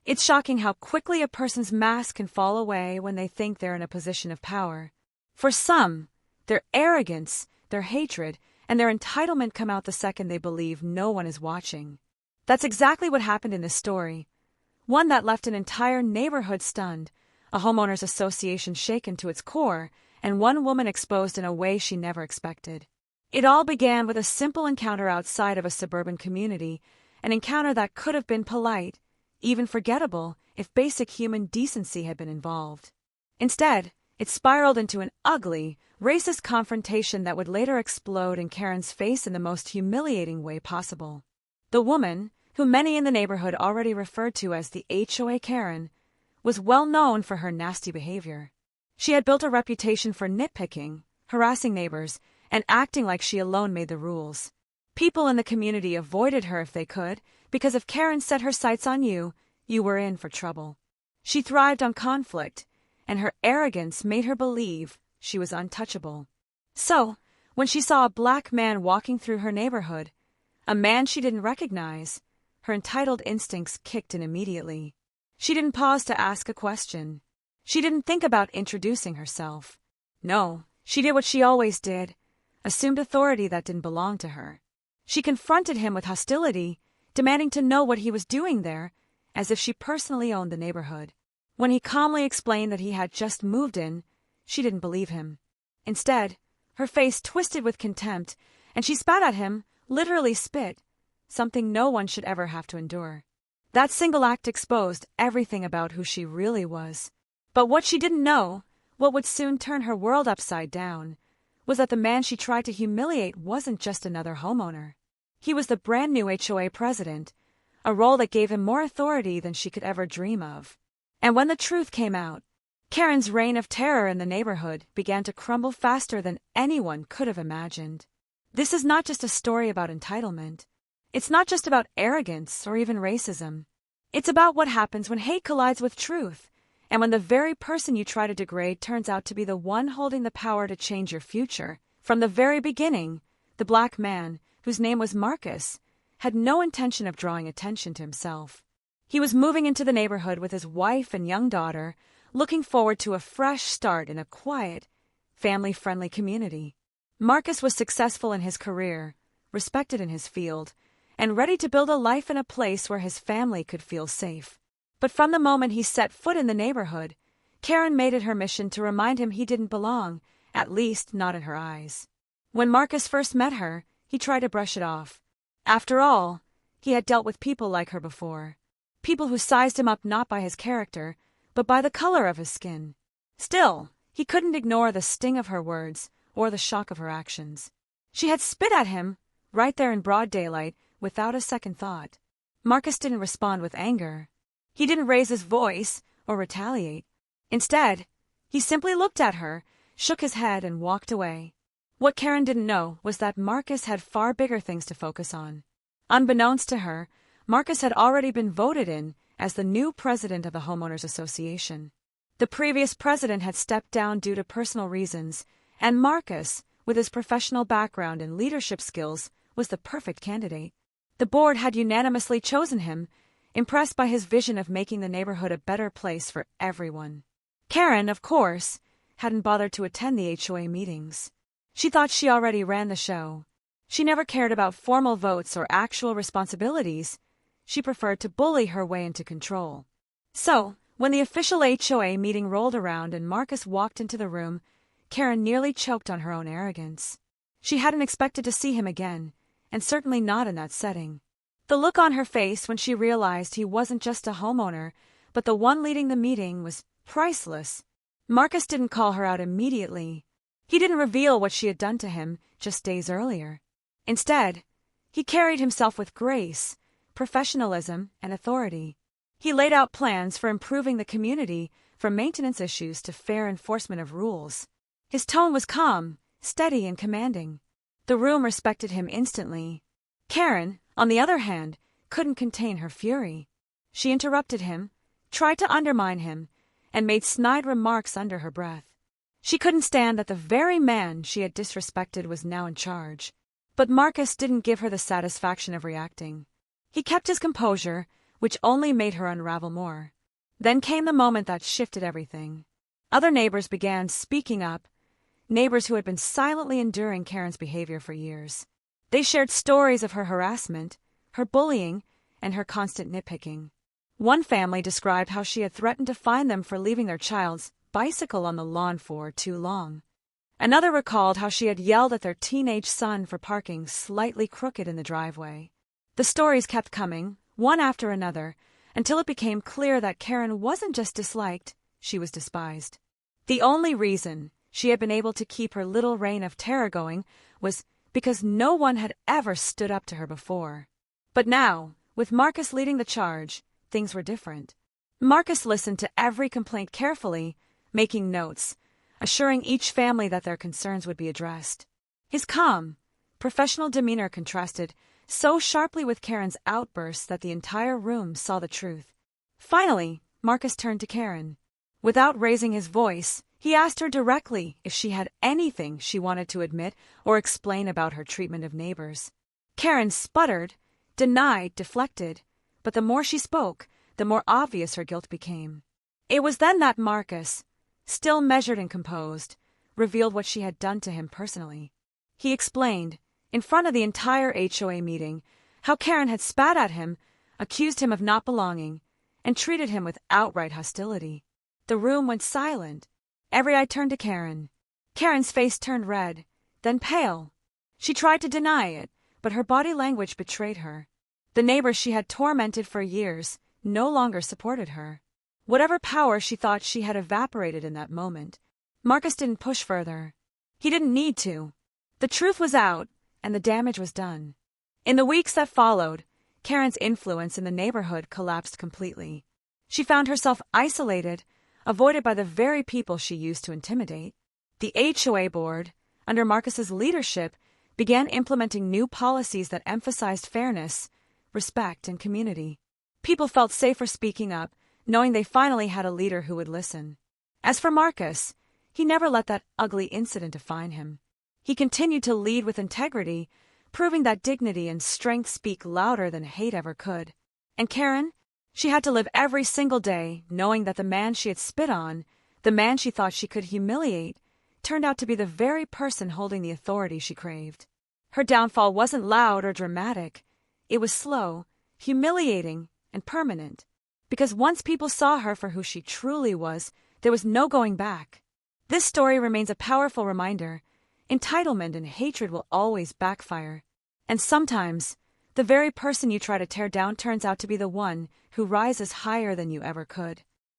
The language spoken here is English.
It's shocking how quickly a person's mask can fall away when they think they're in a position of power. For some, their arrogance, their hatred, and their entitlement come out the second they believe no one is watching. That's exactly what happened in this story. One that left an entire neighborhood stunned, a homeowners association shaken to its core, and one woman exposed in a way she never expected. It all began with a simple encounter outside of a suburban community, an encounter that could have been polite, even forgettable, if basic human decency had been involved. Instead, it spiraled into an ugly, racist confrontation that would later explode in Karen's face in the most humiliating way possible. The woman, who many in the neighborhood already referred to as the HOA Karen, was well known for her nasty behavior. She had built a reputation for nitpicking, harassing neighbors, and acting like she alone made the rules. People in the community avoided her if they could, because if Karen set her sights on you, you were in for trouble. She thrived on conflict, and her arrogance made her believe she was untouchable. So, when she saw a black man walking through her neighborhood, a man she didn't recognize, her entitled instincts kicked in immediately. She didn't pause to ask a question. She didn't think about introducing herself. No, she did what she always did, assumed authority that didn't belong to her. She confronted him with hostility, demanding to know what he was doing there, as if she personally owned the neighborhood. When he calmly explained that he had just moved in, she didn't believe him. Instead, her face twisted with contempt, and she spat at him, literally spit, something no one should ever have to endure. That single act exposed everything about who she really was. But what she didn't know, what would soon turn her world upside down, was that the man she tried to humiliate wasn't just another homeowner. He was the brand new HOA president, a role that gave him more authority than she could ever dream of. And when the truth came out, Karen's reign of terror in the neighborhood began to crumble faster than anyone could have imagined. This is not just a story about entitlement. It's not just about arrogance or even racism. It's about what happens when hate collides with truth, and when the very person you try to degrade turns out to be the one holding the power to change your future. From the very beginning, the black man, whose name was Marcus, had no intention of drawing attention to himself. He was moving into the neighborhood with his wife and young daughter, looking forward to a fresh start in a quiet, family-friendly community. Marcus was successful in his career, respected in his field, and ready to build a life in a place where his family could feel safe. But from the moment he set foot in the neighborhood, Karen made it her mission to remind him he didn't belong, at least not in her eyes. When Marcus first met her, he tried to brush it off. After all, he had dealt with people like her before. People who sized him up not by his character, but by the color of his skin. Still, he couldn't ignore the sting of her words or the shock of her actions. She had spit at him, right there in broad daylight, without a second thought. Marcus didn't respond with anger. He didn't raise his voice or retaliate. Instead, he simply looked at her, shook his head, and walked away. What Karen didn't know was that Marcus had far bigger things to focus on. Unbeknownst to her, Marcus had already been voted in as the new president of the Homeowners Association. The previous president had stepped down due to personal reasons, and Marcus, with his professional background and leadership skills, was the perfect candidate. The board had unanimously chosen him, impressed by his vision of making the neighborhood a better place for everyone. Karen, of course, hadn't bothered to attend the HOA meetings. She thought she already ran the show. She never cared about formal votes or actual responsibilities. She preferred to bully her way into control. So, when the official HOA meeting rolled around and Marcus walked into the room, Karen nearly choked on her own arrogance. She hadn't expected to see him again, and certainly not in that setting. The look on her face when she realized he wasn't just a homeowner, but the one leading the meeting, was priceless. Marcus didn't call her out immediately. He didn't reveal what she had done to him just days earlier. Instead, he carried himself with grace, professionalism, and authority. He laid out plans for improving the community, from maintenance issues to fair enforcement of rules. His tone was calm, steady, and commanding. The room respected him instantly. Karen, on the other hand, couldn't contain her fury. She interrupted him, tried to undermine him, and made snide remarks under her breath. She couldn't stand that the very man she had disrespected was now in charge. But Marcus didn't give her the satisfaction of reacting. He kept his composure, which only made her unravel more. Then came the moment that shifted everything. Other neighbors began speaking up, neighbors who had been silently enduring Karen's behavior for years. They shared stories of her harassment, her bullying, and her constant nitpicking. One family described how she had threatened to fine them for leaving their child's bicycle on the lawn for too long. Another recalled how she had yelled at their teenage son for parking slightly crooked in the driveway. The stories kept coming, one after another, until it became clear that Karen wasn't just disliked, she was despised. The only reason she had been able to keep her little reign of terror going was because no one had ever stood up to her before. But now, with Marcus leading the charge, things were different. Marcus listened to every complaint carefully, making notes, assuring each family that their concerns would be addressed. His calm, professional demeanor contrasted so sharply with Karen's outbursts that the entire room saw the truth. Finally, Marcus turned to Karen. Without raising his voice, he asked her directly if she had anything she wanted to admit or explain about her treatment of neighbors. Karen sputtered, denied, deflected, but the more she spoke, the more obvious her guilt became. It was then that Marcus, still measured and composed, revealed what she had done to him personally. He explained, in front of the entire HOA meeting, how Karen had spat at him, accused him of not belonging, and treated him with outright hostility. The room went silent. Every eye turned to Karen. Karen's face turned red, then pale. She tried to deny it, but her body language betrayed her. The neighbors she had tormented for years no longer supported her. Whatever power she thought she had evaporated in that moment. Marcus didn't push further. He didn't need to. The truth was out, and the damage was done. In the weeks that followed, Karen's influence in the neighborhood collapsed completely. She found herself isolated, avoided by the very people she used to intimidate. The HOA board, under Marcus's leadership, began implementing new policies that emphasized fairness, respect, and community. People felt safer speaking up, knowing they finally had a leader who would listen. As for Marcus, he never let that ugly incident define him. He continued to lead with integrity, proving that dignity and strength speak louder than hate ever could. And Karen, she had to live every single day knowing that the man she had spit on, the man she thought she could humiliate, turned out to be the very person holding the authority she craved. Her downfall wasn't loud or dramatic. It was slow, humiliating, and permanent. Because once people saw her for who she truly was, there was no going back. This story remains a powerful reminder. Entitlement and hatred will always backfire. And sometimes, the very person you try to tear down turns out to be the one who rises higher than you ever could.